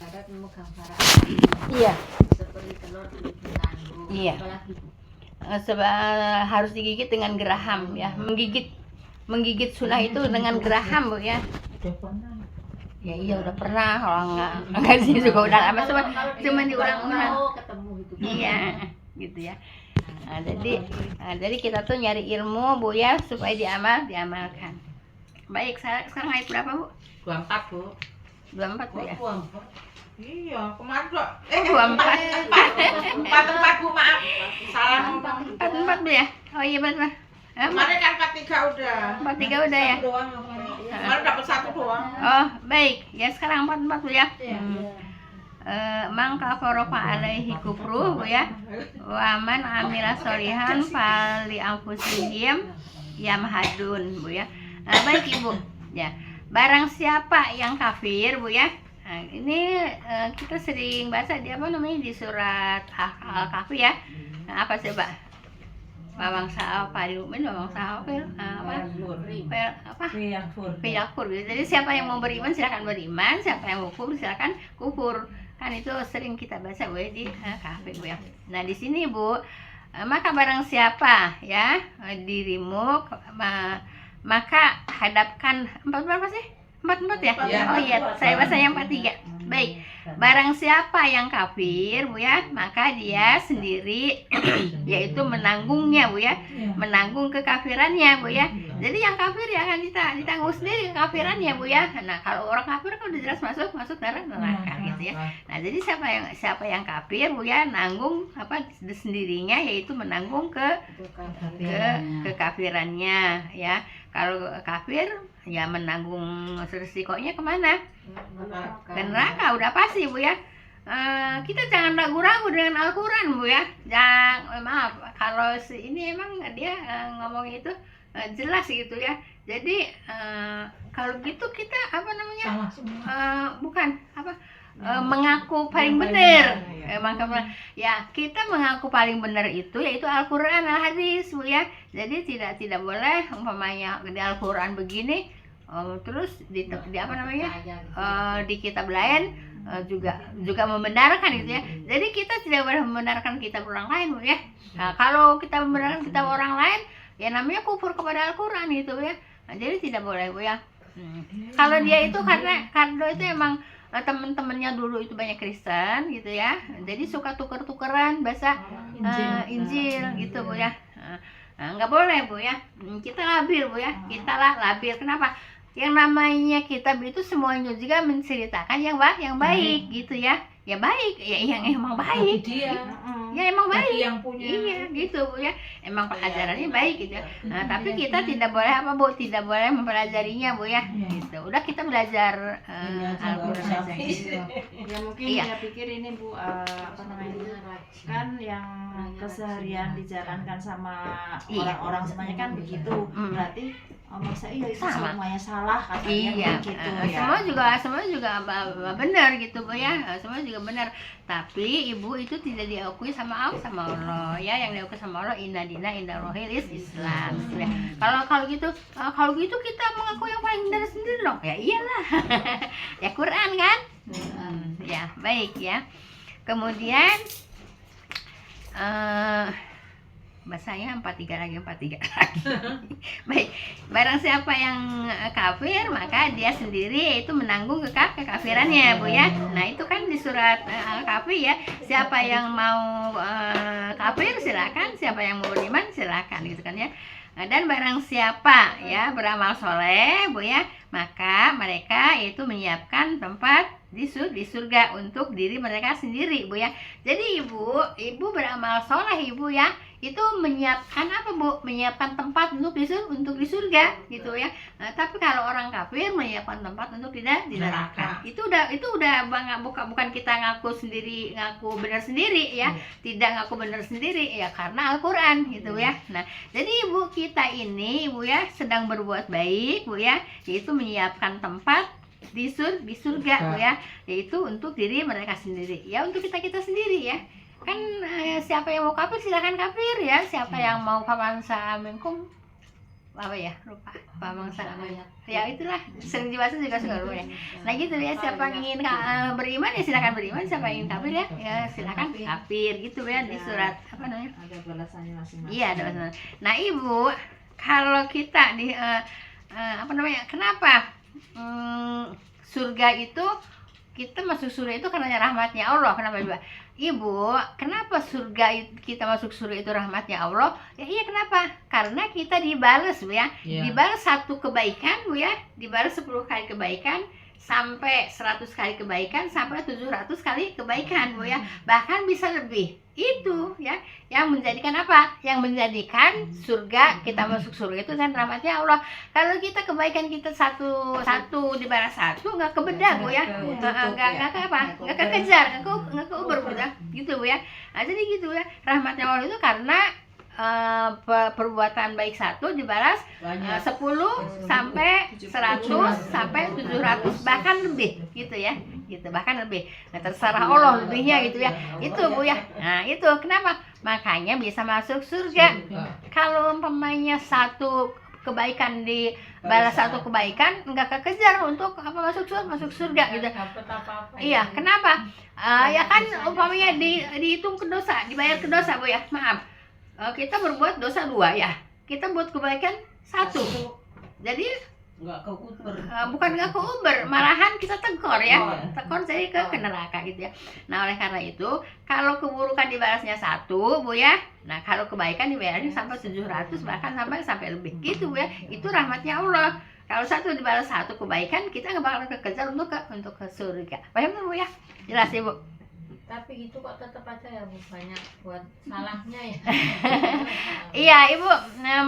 Adat memegang bara Iya. seperti telur ditanduk. Iya. Apalagi Bu? Harus digigit dengan geraham ya. Menggigit sunnah itu dengan geraham Bu ya. Ya iya udah pernah, kalau enggak sih juga udah lama, cuma diulang-ulang. Ketemu gitu. Iya, gitu ya. Jadi kita tuh nyari ilmu Bu ya, supaya diamalkan. Baik, sekarang ayat berapa Bu? 24 Bu. 24 Bu ya. Iya, kemarin kok. 24. 44 Bu, maaf. Salah ngomong. 44 Bu ya. Oh iya benar. Kemarin kan 43 udah. 43 udah ya. Kemarin dapat 1 doang. Oh, baik. Ya sekarang 44 Bu ya. Iya. Man kafara fa alaihi kufru Bu ya. Wa man amila sholihan fali anfusihim yamhadun Bu ya. Baik Ibu. Ya. Barang siapa yang kafir Bu ya. Nah, ini kita sering baca di di surat Al-Kahfi ya. Nah, apa sih, Pak? Bawang apa di mukmin, bawang apa? Yakfur. Jadi siapa yang mau beriman silakan beriman, siapa yang kufur silakan kufur. Kan itu sering kita baca Bu di Kahfi Bu ya. Nah, di sini Bu, maka barang siapa ya dirimu maka hadapkan 4 berapa sih? 44 ya? Oh iya, saya bahasanya 43. Baik. Barang siapa yang kafir Bu ya, maka dia sendiri yaitu menanggungnya Bu ya. Menanggung kekafirannya Bu ya. Jadi yang kafir ya akan ditanggung sendiri kekafirannya Bu ya. Nah, kalau orang kafir kan udah jelas masuk neraka gitu ya. Nah, jadi siapa yang kafir Bu ya, nanggung sendirinya, yaitu menanggung kekafirannya ya. Kalau kafir ya menanggung resikonya kemana? Ke neraka, udah pasti Bu ya. Kita jangan ragu-ragu dengan Al-Quran Bu ya. Maaf kalau ini emang dia ngomong itu jelas gitu ya. Jadi kalau gitu kita mengaku paling benar. Ya kita mengaku paling benar itu yaitu Al-Quran, Al-Hadis Bu ya. Jadi tidak boleh umpamanya di Al-Quran begini terus di kitab lain juga membenarkan gitu ya. Jadi kita tidak boleh membenarkan kitab orang lain Bu ya. Nah, kalau kita membenarkan kitab orang lain ya namanya kufur kepada Al-Quran gitu ya. Nah, jadi tidak boleh Bu ya. Kalau dia itu karena itu emang teman-temannya dulu itu banyak Kristen gitu ya. Jadi suka tuker-tukeran bahasa Injil gitu Bu ya. Nggak boleh Bu ya. Kita labil Bu ya. Kita labil. Kenapa? Yang namanya kitab itu semuanya juga menceritakan yang baik gitu ya. Ya baik, ya yang emang baik. Ya emang baik. Yang punya. Iya gitu Bu ya. Emang pelajarannya baik gitu ya. Nah, tapi kita tidak boleh Bu? Tidak boleh mempelajarinya Bu ya. Gitu. Udah kita belajar Al-Quran aja gitu. Ya mungkin dia pikir ini Bu kan yang keseharian dijalankan sama orang-orang semuanya kan begitu. Berarti masa iya itu semuanya salah katanya begitu ya. Semua juga benar gitu Bu ya. Semua juga benar. Tapi Ibu itu tidak diakui sama Allah ya. Yang diakui sama Allah inna dina inda rohil Islam ya. Kalau gitu kita mengaku yang paling benar sendiri dong. Ya iyalah. Ya Quran kan? Ya, baik ya. Kemudian bahasanya 43 lagi. Baik, barang siapa yang kafir maka dia sendiri itu menanggung kekafirannya Bu ya. Nah, itu kan di surat Al-Kahfi ya. Siapa yang mau kafir silakan, siapa yang mau beriman silakan gitu kan ya. Dan barang siapa ya beramal soleh Bu ya, maka mereka itu menyiapkan tempat di surga untuk diri mereka sendiri Bu ya. Jadi ibu beramal soleh Ibu ya, itu menyiapkan apa Bu? Menyiapkan tempat untuk di surga gitu ya. Nah, tapi kalau orang kafir menyiapkan tempat untuk di neraka. Itu udah bukan kita ngaku benar sendiri ya. Tidak ngaku benar sendiri ya karena Al-Quran gitu ya. Nah, jadi Ibu kita ini Ibu ya sedang berbuat baik Bu ya, yaitu menyiapkan tempat di surga Bu ya, yaitu untuk diri mereka sendiri ya, untuk kita sendiri ya kan. Siapa yang mau kafir silakan kafir ya, siapa yang mau faman sa'aminkum apa ya, lupa bangsa ya itulah, sering dibahas juga suka lupa ya. Nah gitu ya, siapa yang ingin beriman ya silakan beriman, siapa yang ingin kafir ya silakan kafir gitu ya, di surat apa namanya, Ada balasannya masing-masing. iya ada balasannya. Nah ibu, kalau kita di apa namanya, kenapa surga itu, kita masuk surga itu karena rahmatnya Allah, kenapa juga ibu, kenapa kita masuk surga itu rahmatnya Allah? Ya iya, kenapa? Karena kita dibalas Bu ya, dibalas 1 kebaikan Bu ya, dibalas 10 kali kebaikan, sampai 100 kali kebaikan, sampai 700 kali kebaikan Bu ya, bahkan bisa lebih. Itu ya yang menjadikan apa? Yang menjadikan surga, kita masuk surga itu kan rahmatnya Allah. Kalau kita kebaikan kita satu dibalas 1, nggak kebedah Bu ya, nggak apa, nggak kekejar, nggak keuber Bu ya, gitu Bu ya. Nah, jadi gitu ya, rahmatnya Allah itu karena perbuatan baik 1 dibalas 10 sampai 100 sampai 700 bahkan lebih gitu ya, gitu bahkan lebih. Nah, terserah Allah lebihnya gitu ya, itu Bu ya. Nah itu kenapa makanya bisa masuk surga. Kalau umpamanya 1 kebaikan dibalas 1 kebaikan, nggak kekejar untuk apa masuk surga gitu. Iya, kenapa? Ya kan umpamanya dihitung ke dosa, dibayar ke dosa Bu ya, maaf. Kita berbuat dosa 2 ya, kita buat kebaikan 1, jadi bukan nggak keuber, malahan kita tekor ya, tekor jadi ke neraka gitu ya. Nah oleh karena itu, kalau keburukan dibalasnya 1 Bu ya, nah kalau kebaikan dibayarnya sampai 700 bahkan sampai lebih gitu Bu ya, itu rahmatnya Allah. Kalau 1 dibalas 1 kebaikan, kita nggak bakal kekejar untuk ke surga. Paham Bu ya? Jelas ya Bu? Tapi itu kok tetap aja ya Bu, banyak buat salahnya ya. Iya Ibu,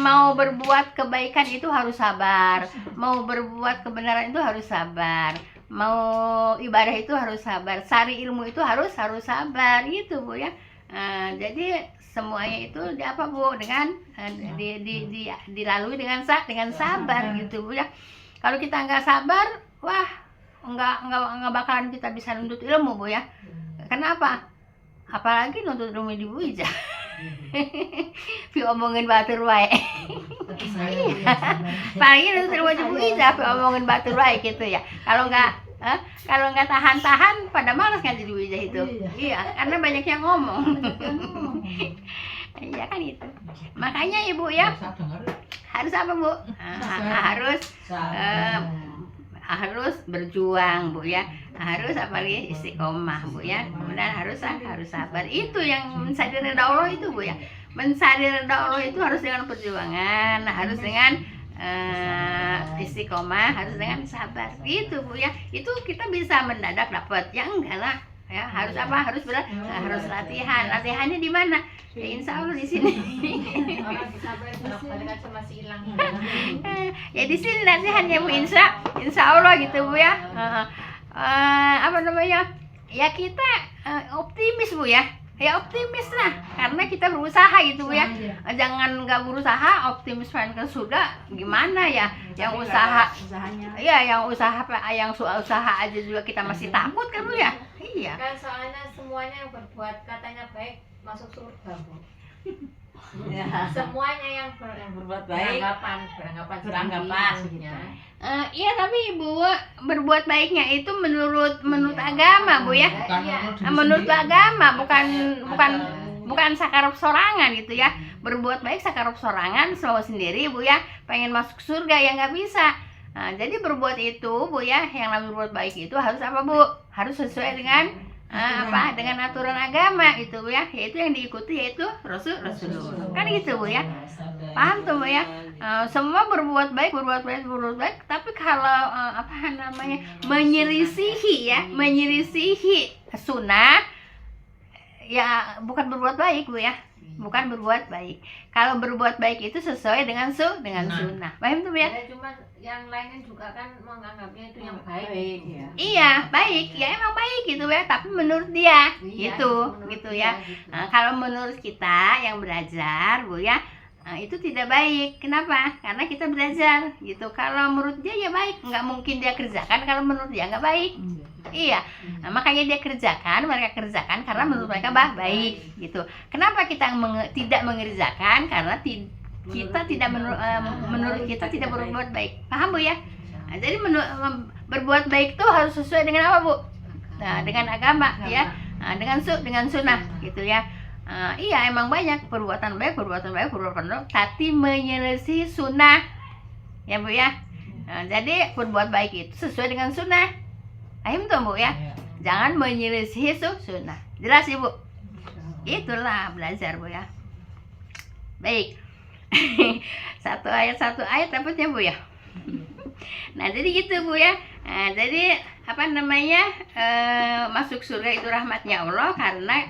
mau berbuat kebaikan itu harus sabar, mau berbuat kebenaran itu harus sabar, mau ibadah itu harus sabar, cari ilmu itu harus sabar gitu Bu ya. Jadi semuanya itu Bu, dengan dilalui dengan sabar gitu Bu ya. Kalau kita nggak sabar, wah nggak bakalan kita bisa nuntut ilmu Bu ya. Kenapa? Apalagi nuntut ilmu di Bu Ija. Pi omongin batur wae. Apalagi nuntut ilmu di Bu Ija, pi omongin batur wae gitu ya. Kalau nggak tahan-tahan, pada malas ngaji di Bu Ija itu. Iya, karena banyak yang ngomong. Iya kan itu. Makanya Ibu ya, harus apa Bu? Harus berjuang Bu ya, harus apalagi istiqomah Bu ya, kemudian harus sabar. Itu yang mencari ridha Allah itu Bu ya, mencari ridha Allah itu harus dengan perjuangan, harus dengan istiqomah, harus dengan sabar gitu Bu ya. Itu kita bisa mendadak dapat, ya enggak lah ya, harus apa, harus latihannya di mana ya, insya Allah di sini. Orang sabar itu masih hilang. Ya di sini latihannya Bu, insya Allah gitu Bu ya. Apa namanya ya, kita optimis Bu ya, optimis lah, karena kita berusaha gitu Bu ya. Jangan nggak berusaha, optimis pengen ke surga gimana ya, yang usahanya ya, yang usaha aja juga kita masih takut kan Bu ya. Iya kan, soalnya semuanya yang berbuat katanya baik masuk surga Bu. Semuanya yang berbuat baik beranggapan gitu. Iya, tapi Ibu, berbuat baiknya itu menurut agama Bu ya. Menurut agama, bukan sakarep sorangan gitu ya. Berbuat baik sakarep sorangan sendiri Bu ya, pengen masuk surga ya nggak bisa. Nah, jadi berbuat itu Bu ya, yang namanya berbuat baik itu harus apa Bu? Harus sesuai dengan dengan aturan agama itu Bu ya, yaitu yang diikuti yaitu Rasulullah kan gitu Bu ya. Paham tuh Bu ya. Semua berbuat baik, tapi kalau menyelisihi sunnah ya bukan berbuat baik Bu ya, bukan berbuat baik. Kalau berbuat baik itu sesuai dengan sunnah. Paham tuh Bu ya? Cuma yang lainnya juga kan menganggapnya itu yang baik ya. Iya, baik. Ya emang baik gitu ya, tapi menurut dia gitu ya. Nah, kalau menurut kita yang belajar Bu ya, itu tidak baik. Kenapa? Karena kita belajar gitu. Kalau menurut dia ya baik, nggak mungkin dia kerjakan kalau menurut dia nggak baik. Iya, nah, makanya mereka kerjakan karena menurut mereka baik gitu. Kenapa kita tidak mengerjakan? Karena kita tidak menurut kita tidak berbuat baik. Paham Bu ya? Nah, jadi berbuat baik itu harus sesuai dengan apa Bu? Nah, dengan agama ya, dengan sunnah gitu ya. Iya emang banyak perbuatan baik, tapi menyelisih sunnah ya Bu ya. Jadi berbuat baik itu sesuai dengan sunnah. Paham tuh Bu ya? Jangan menyelisih sunnah. Jelas Ibu? Itulah belajar Bu ya. Baik. satu ayat dapatnya Bu ya. Nah jadi gitu Bu ya. Nah, jadi apa namanya, masuk surga itu rahmatnya Allah karena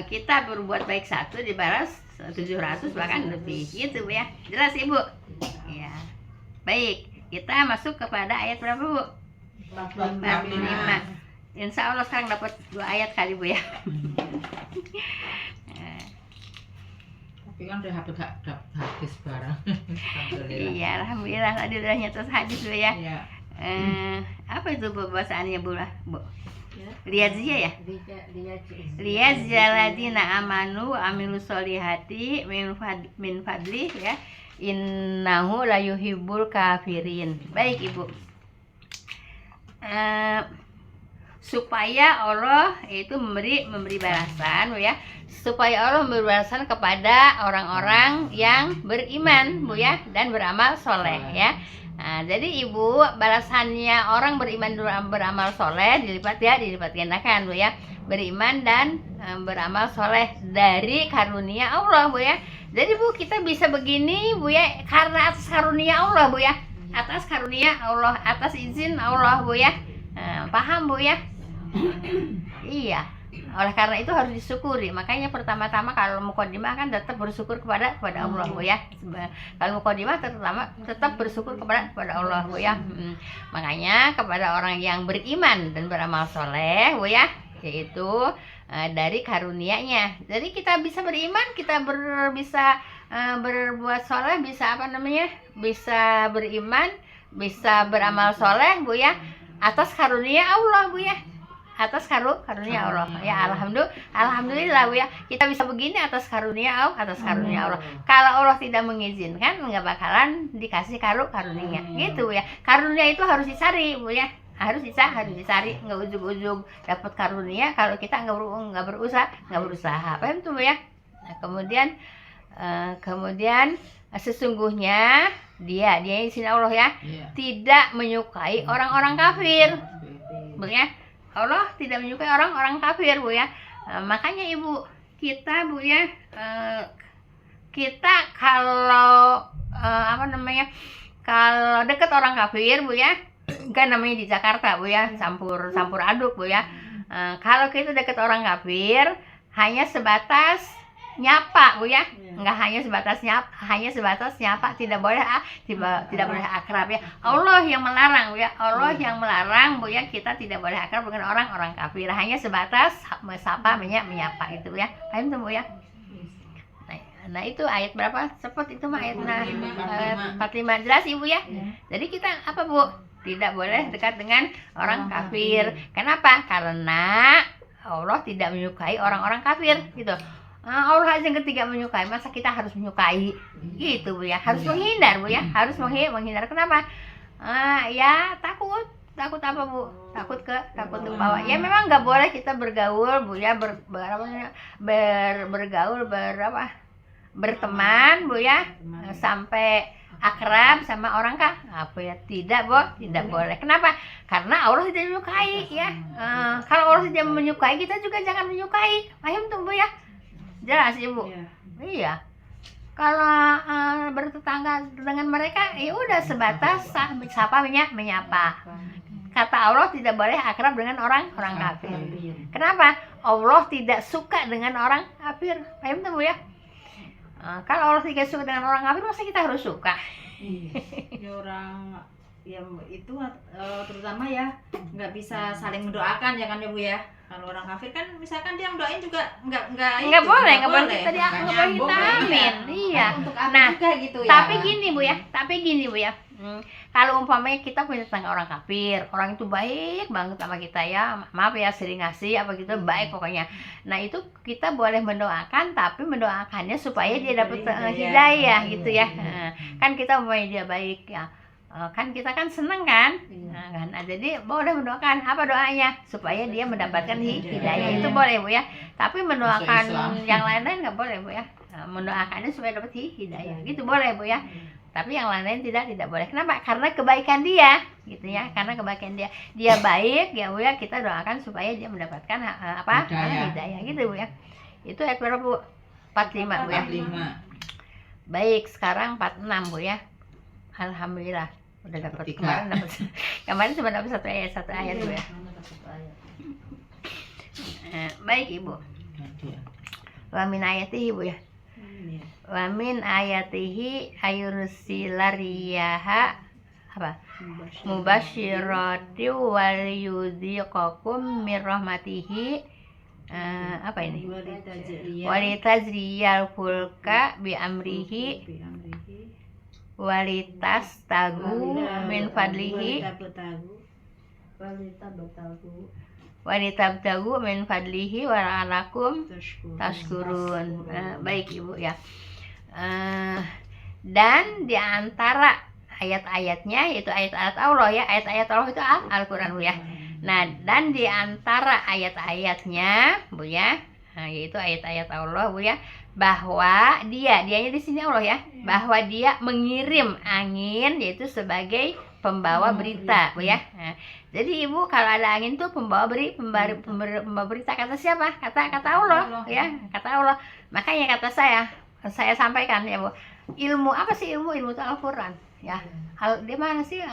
kita berbuat baik satu dibalas 700 bahkan lebih gitu Bu ya. Jelas Ibu? Ya. Baik, kita masuk kepada ayat berapa Bu? 45. Insya Allah sekarang dapat 2 ayat kali Bu ya. Tapi kan udah habis barang. Iya, alhamdulillah tadi udah nyetos hadis Bu ya. Iya. Apa itu Bu bahasaannya Bu? Lihat aja ya. Lihat Liyaziyaladina amanu amilus solihati min fadli ya. Innahu la yuhibbul kafirin. Baik Ibu. Supaya Allah itu memberi balasan Bu ya. Supaya Allah memberi balasan kepada orang-orang yang beriman Bu ya dan beramal soleh ya. Nah, jadi Ibu, balasannya orang beriman beramal soleh dilipat gandakan Bu ya. Beriman dan beramal soleh dari karunia Allah Bu ya. Jadi Bu, kita bisa begini Bu ya karena atas karunia Allah Bu ya. Atas karunia Allah, atas izin Allah Bu ya. Paham Bu ya? Iya. Oleh karena itu harus disyukuri. Makanya pertama-tama kalau mukadimah kan tetap bersyukur kepada Allah Bu ya. Kalau mukadimah tetap bersyukur kepada Allah Bu ya. Makanya kepada orang yang beriman dan beramal soleh Bu ya, yaitu dari karunia-Nya. Jadi kita bisa beriman, kita bisa berbuat soleh, bisa apa namanya? Bisa beriman, bisa beramal soleh Bu ya, atas karunia Allah Bu ya. Atas karunia Allah ya. Alhamdulillah Bu ya, kita bisa begini atas karunia Allah. Kalau Allah tidak mengizinkan nggak bakalan dikasih karunia gitu Bu ya. Karunia itu harus dicari Bu ya, harus dicari, nggak ujug-ujug dapat karunia kalau kita nggak berusaha. Paham tuh Bu ya? Nah, kemudian sesungguhnya dia di sini Allah ya, tidak menyukai orang-orang kafir Bu ya. Allah tidak menyukai orang-orang kafir Bu ya. Makanya Ibu, kita Bu ya, kita kalau kalau deket orang kafir Bu ya, kan namanya di Jakarta Bu ya, campur aduk Bu ya. Kalau kita deket orang kafir hanya sebatas nyapa Bu ya, nggak hanya sebatas nyapa, tidak boleh akrab ya. Allah yang melarang Bu ya, Allah yang melarang Bu ya, kita tidak boleh akrab dengan orang-orang kafir, hanya sebatas mesapa, menyapa itu ya. Paham tuh Bu ya? Nah itu ayat berapa? Cepet itu mah ayat 45. Jelas Ibu ya? Jadi kita apa Bu? Tidak boleh dekat dengan orang kafir. Kenapa? Karena Allah tidak menyukai orang-orang kafir gitu. Allah aja yang ketiga menyukai, masa kita harus menyukai gitu Bu ya. Harus menghindar Bu ya, harus menghindar. Kenapa? Ya takut apa Bu? Takut bawah. Ya memang nggak boleh kita bergaul Bu ya, berteman Bu ya, sampai akrab sama orang tidak boleh. Kenapa? Karena Allah tidak menyukai ya. Kalau Allah tidak menyukai, kita juga jangan menyukai. Paham tuh Bu ya? Jelas Ibu? Iya. Kalau bertetangga dengan mereka ya udah sebatas sapa menyapa. Kata Allah tidak boleh akrab dengan orang kafir. Kenapa? Allah tidak suka dengan orang kafir. Paham tuh Bu ya? Kalau Allah tidak suka dengan orang kafir, masa kita harus suka? Ya orang yang itu terutama ya nggak bisa saling mendoakan ya kan ya Bu ya. Kalau orang kafir kan misalkan dia mendoain juga nggak boleh kita amin. Iya. Untuk apa nah juga gitu ya. Tapi gini Bu ya, Kalau umpamanya kita punya tetangga orang kafir, orang itu baik banget sama kita ya, maaf ya sering ngasih apa gitu, baik pokoknya. Nah itu kita boleh mendoakan, tapi mendoakannya supaya dia dapat hidayah gitu ya. Kan kita umpamanya dia baik ya, kan kita kan seneng kan. Nah, jadi boleh mendoakan, apa doanya supaya dia mendapatkan hidayah, itu boleh Bu ya. Tapi mendoakan yang lain-lain nggak boleh Bu ya. Mendoakannya supaya dapat hidayah gitu boleh Bu ya. Tapi yang lain-lain tidak boleh. Kenapa? Karena kebaikan dia gitu ya. Karena kebaikan dia baik ya Bu ya, kita doakan supaya dia mendapatkan hidayah gitu Bu ya. Itu ayat berapa Bu? 45 Bu ya. 45. Baik, sekarang 46 Bu ya. Alhamdulillah udah dapat. Kemarin cuma dapat satu ayat Bu ya. Baik Ibu. Wa min ayatihi Bu ya. Wa min ayatihi ayursilariyaha apa? Mubasyirati wal yudhiqakum mir rahmatihi. Apa ini? Walitajriyal fulka bi amrihi walitas tagu min fadlihi walitabtagu min fadlihi wala'alakum tashkurun. Baik Ibu ya. Dan di antara ayat-ayatnya yaitu ayat-ayat Allah ya, ayat-ayat Allah itu Al-Qur'an Bu ya. Nah, dan di antara ayat-ayatnya Bu ya, yaitu ayat-ayat Allah Bu ya, bahwa dianya di sini Allah ya, bahwa dia mengirim angin yaitu sebagai pembawa berita Bu ya. Nah, jadi Ibu kalau ada angin tuh pembawa berita, kata siapa? Kata Allah ya, kata Allah. Makanya kata saya sampaikan ya Bu, ilmu apa sih ilmu itu Al-Qur'an ya. Di mana sih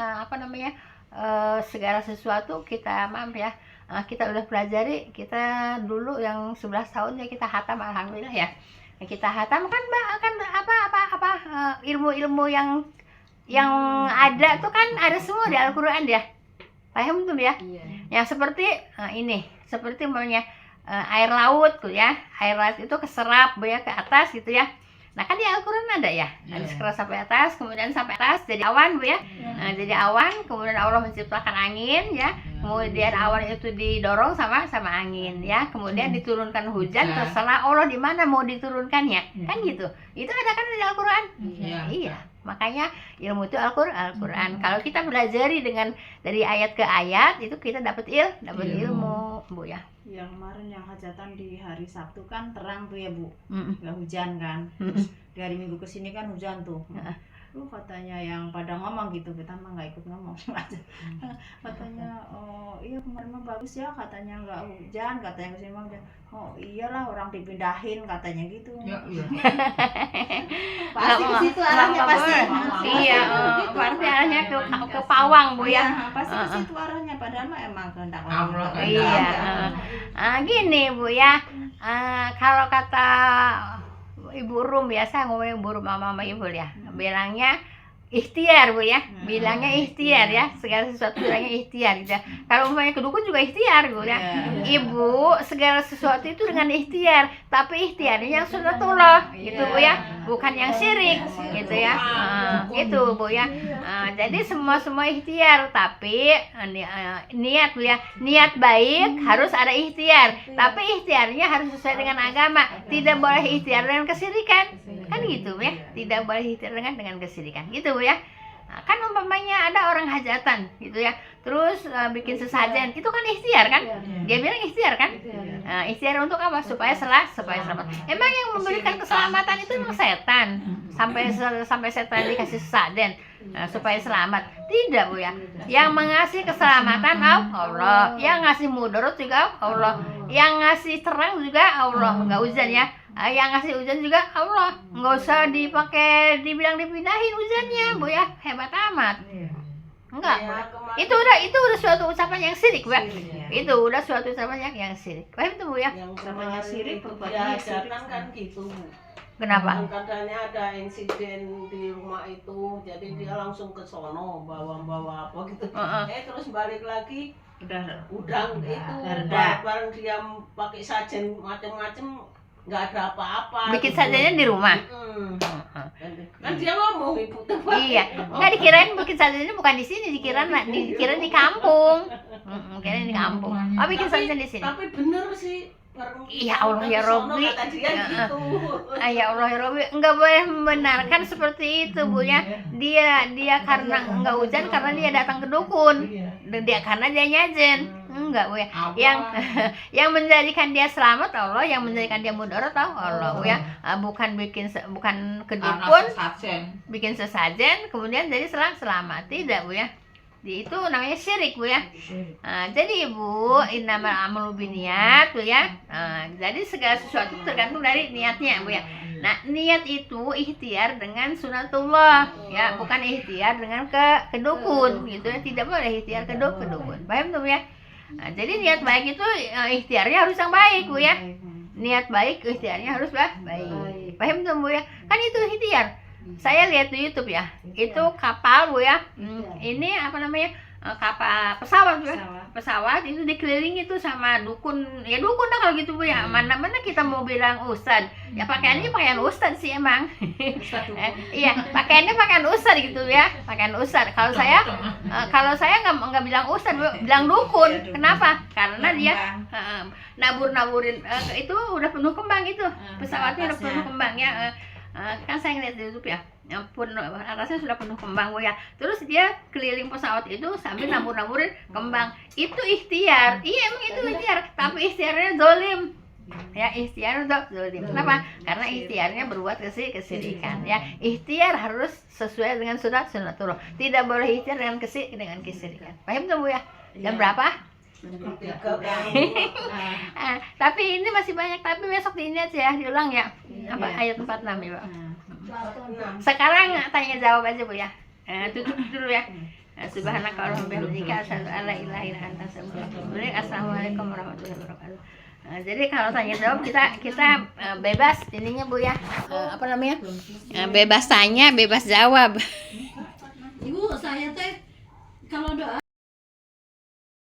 segala sesuatu kita maaf ya, kita udah pelajari. Kita dulu yang 11 tahun ya kita hatam, alhamdulillah ya. Kita hatam kan ilmu-ilmu yang ada tuh kan ada semua di Al-Qur'an ya. Paham tuh ya? Yang seperti ini, seperti umpamanya air laut tuh ya. Air laut itu keserap Bu ya ke atas gitu ya. Nah kan di Al-Qur'an ada ya, habis keras sampai atas, kemudian sampai atas jadi awan Bu ya. Nah, jadi awan, kemudian Allah menciptakan angin ya, kemudian awan itu didorong sama angin ya, kemudian diturunkan hujan, terserah Allah di mana mau diturunkannya, kan gitu. Itu ada kan di Al-Qur'an. Iya. Makanya ilmu itu Al-Qur'an. Kalau kita belajari dari ayat ke ayat itu kita dapat ilmu Bu ya. Yang kemarin yang hajatan di hari Sabtu kan terang tuh ya Bu, nggak hujan kan. Terus dari minggu ke sini kan hujan tuh. Katanya yang pada ngomong gitu, kita mah nggak ikut ngomong aja. Katanya iya kemarin mah bagus ya, katanya nggak hujan, katanya kesini mah hujan. Oh iyalah orang dipindahin katanya gitu. Pasti ke situ arahnya pasti. Iya, pasti arahnya ke Pawang Bu ya. Pasti ke situ arahnya, padahal mah emang kehendak Allah. Iya. Gini Bu ya, kalau kata Ibu Rum biasa ngomongin Ibu Rum mama Ibu ya, bilangnya ikhtiar Bu ya, bilangnya ikhtiar ya, segala sesuatu bilangnya ikhtiar gitu ya. Kalau umpamanya ke dukun juga ikhtiar Bu ya. Ibu segala sesuatu itu dengan ikhtiar, tapi ikhtiarnya yang sunnatullah gitu Bu ya, bukan yang syirik gitu ya. Gitu Bu ya. Jadi semua ikhtiar, tapi niat Bu ya, niat baik harus ada ikhtiar, tapi ikhtiarnya harus sesuai dengan agama, tidak boleh ikhtiar dengan kesyirikan, kan gitu Bu ya, tidak boleh ikhtiar dengan kesyirikan gitu Bu ya. Kan umpamanya ada orang hajatan gitu ya, terus bikin sesajen, itu kan ikhtiar kan, dia bilang ikhtiar kan. Ikhtiar untuk apa? Supaya selamat. Emang yang memberikan keselamatan itu memang setan, sampai setan dikasih sesajen supaya selamat? Tidak Bu ya. Yang mengasih keselamatan Allah, yang ngasih mudarat juga Allah, yang ngasih terang juga Allah. Nggak hujan ya, yang ngasih hujan juga Allah, nggak usah dibilang dipindahin hujannya Bu ya, hebat amat. Enggak, itu udah suatu ucapan yang syirik Bu ya. Itu udah suatu ucapan yang syirik. Paham itu Bu ya? Yang namanya syirik ya hajatan kan gitu Bu. Kenapa? Katanya ada insiden di rumah itu, jadi dia langsung ke sono bawa apa gitu. Terus balik lagi udah udang itu reda. bareng dia pakai sajen macem-macem nggak ada apa-apa. Bikin gitu. sajanya di rumah. Kan dia ngomong ibu tuh. Iya, nggak dikirain bikin sajanya bukan di sini, dikirain di kampung. Kirain di kampung. Oh, bikin saja di sini. Tapi bener sih. Ya Allah ya Robbi. Kata dia gitu. Ya Allah ya Robbi, nggak boleh membenarkan seperti itu Bu ya. Dia karena nggak hujan karena dia datang ke dukun. Dan karena dia nyajen. Enggak Bu ya. Yang menjadikan dia selamat Allah, yang menjadikan dia mudarat tahu Allah Bu ya. Bukan ke dukun, bikin sesajen kemudian jadi selamat, tidak Bu ya. Itu namanya syirik Bu ya. Jadi Ibu, innamal a'malu binniyat Bu ya. Jadi segala sesuatu tergantung dari niatnya Bu ya. Nah, niat itu ikhtiar dengan sunatullah ya, bukan ikhtiar dengan ke dukun gitu ya. Tidak boleh ikhtiar ke dukun. Paham tuh Bu ya? Jadi niat baik itu ikhtiarnya harus yang baik Bu ya. Niat baik ikhtiarnya harus baik. Paham tuh Bu ya? Kan itu ikhtiar. Saya lihat di YouTube ya, itu kapal Bu ya. Ini apa namanya? Kapal pesawat Bu ya. Pesawat itu dikelilingi itu sama dukun. Ya dukun dah kalau gitu Bu ya. Mana-mana kita mau bilang ustad. Ya pakaiannya pakaian ustad sih emang. Iya, pakaiannya pakaian ustad gitu ya. Pakaian ustad. Kalau saya nggak bilang ustad, bilang dukun. Kenapa? Karena dia nabur-naburin itu udah penuh kembang itu. Pesawatnya udah penuh kembang ya. Kan saya ngeliat di YouTube ya, pun atasnya sudah penuh kembang Bu ya. Terus dia keliling pesawat itu sambil nabur-naburin kembang. Itu ikhtiar. Iya emang itu ikhtiar, tapi ikhtiarnya zolim. Ya ikhtiar untuk zolim. Kenapa? Karena ikhtiarnya berbuat kesirikan. Ya ikhtiar harus sesuai dengan sunatullah. Tidak boleh ikhtiar dengan kesirikan. Paham tuh Bu ya? Jam berapa? Tapi ini masih banyak, tapi besok ini aja ya, diulang ya. Apa ayat 46 ya, Pak. Sekarang tanya jawab aja Bu ya. Tutup dulu ya. Subhanaka Allahumma bihamdika asyhadu an la ilaha illa anta astaghfiruka wa atubu ilaik. Assalamualaikum warahmatullahi wabarakatuh. Jadi kalau tanya jawab kita bebas ininya Bu ya. Apa namanya? Bebas tanya, bebas jawab. Ibu, saya teh kalau doa